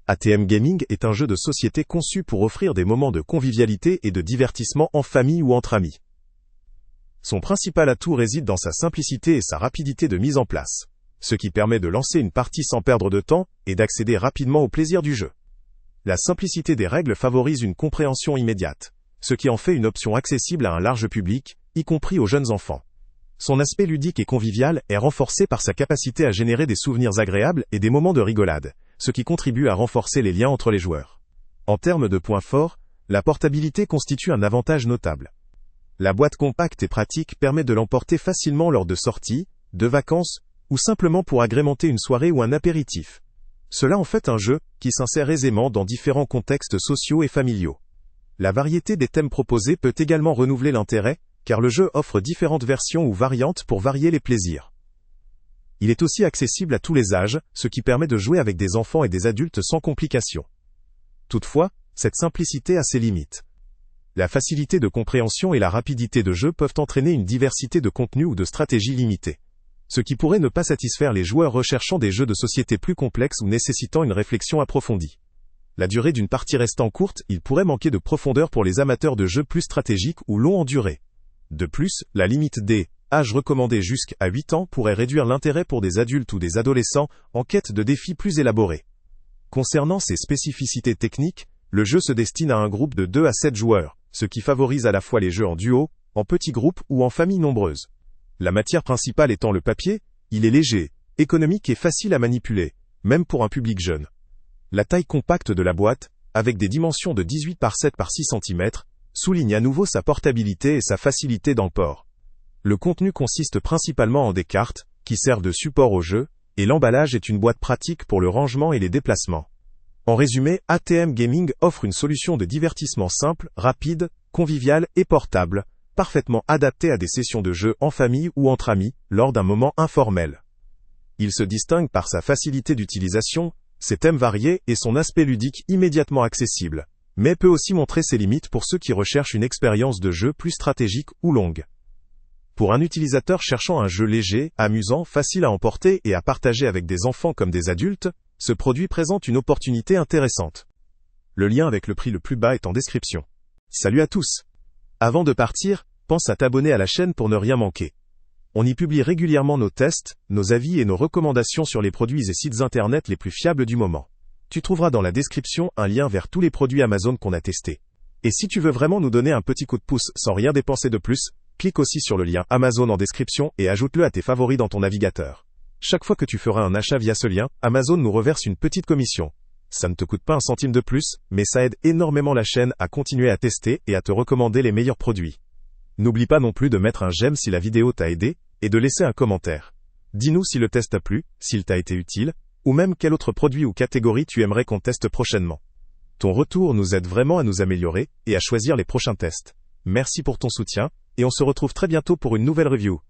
ATM Gaming est un jeu de société conçu pour offrir des moments de convivialité et de divertissement en famille ou entre amis. Son principal atout réside dans sa simplicité et sa rapidité de mise en place, ce qui permet de lancer une partie sans perdre de temps et d'accéder rapidement au plaisir du jeu. La simplicité des règles favorise une compréhension immédiate, ce qui en fait une option accessible à un large public, y compris aux jeunes enfants. Son aspect ludique et convivial est renforcé par sa capacité à générer des souvenirs agréables et des moments de rigolade, ce qui contribue à renforcer les liens entre les joueurs. En termes de points forts, la portabilité constitue un avantage notable. La boîte compacte et pratique permet de l'emporter facilement lors de sorties, de vacances, ou simplement pour agrémenter une soirée ou un apéritif. Cela en fait un jeu qui s'insère aisément dans différents contextes sociaux et familiaux. La variété des thèmes proposés peut également renouveler l'intérêt, car le jeu offre différentes versions ou variantes pour varier les plaisirs. Il est aussi accessible à tous les âges, ce qui permet de jouer avec des enfants et des adultes sans complications. Toutefois, cette simplicité a ses limites. La facilité de compréhension et la rapidité de jeu peuvent entraîner une diversité de contenus ou de stratégies limitées, ce qui pourrait ne pas satisfaire les joueurs recherchant des jeux de société plus complexes ou nécessitant une réflexion approfondie. La durée d'une partie restant courte, il pourrait manquer de profondeur pour les amateurs de jeux plus stratégiques ou longs en durée. De plus, la limite des âges recommandés jusqu'à 8 ans pourrait réduire l'intérêt pour des adultes ou des adolescents en quête de défis plus élaborés. Concernant ses spécificités techniques, le jeu se destine à un groupe de 2 à 7 joueurs, ce qui favorise à la fois les jeux en duo, en petits groupes ou en familles nombreuses. La matière principale étant le papier, il est léger, économique et facile à manipuler, même pour un public jeune. La taille compacte de la boîte, avec des dimensions de 18 par 7 par 6 cm, souligne à nouveau sa portabilité et sa facilité d'emport. Le contenu consiste principalement en des cartes, qui servent de support au jeu, et l'emballage est une boîte pratique pour le rangement et les déplacements. En résumé, ATM Gaming offre une solution de divertissement simple, rapide, conviviale et portable, parfaitement adaptée à des sessions de jeu en famille ou entre amis, lors d'un moment informel. Il se distingue par sa facilité d'utilisation, ses thèmes variés et son aspect ludique immédiatement accessible, mais peut aussi montrer ses limites pour ceux qui recherchent une expérience de jeu plus stratégique ou longue. Pour un utilisateur cherchant un jeu léger, amusant, facile à emporter et à partager avec des enfants comme des adultes, ce produit présente une opportunité intéressante. Le lien avec le prix le plus bas est en description. Salut à tous! Avant de partir, pense à t'abonner à la chaîne pour ne rien manquer. On y publie régulièrement nos tests, nos avis et nos recommandations sur les produits et sites internet les plus fiables du moment. Tu trouveras dans la description un lien vers tous les produits Amazon qu'on a testés. Et si tu veux vraiment nous donner un petit coup de pouce sans rien dépenser de plus, clique aussi sur le lien Amazon en description et ajoute-le à tes favoris dans ton navigateur. Chaque fois que tu feras un achat via ce lien, Amazon nous reverse une petite commission. Ça ne te coûte pas un centime de plus, mais ça aide énormément la chaîne à continuer à tester et à te recommander les meilleurs produits. N'oublie pas non plus de mettre un j'aime si la vidéo t'a aidé, et de laisser un commentaire. Dis-nous si le test t'a plu, s'il t'a été utile, ou même quel autre produit ou catégorie tu aimerais qu'on teste prochainement. Ton retour nous aide vraiment à nous améliorer et à choisir les prochains tests. Merci pour ton soutien, et on se retrouve très bientôt pour une nouvelle review.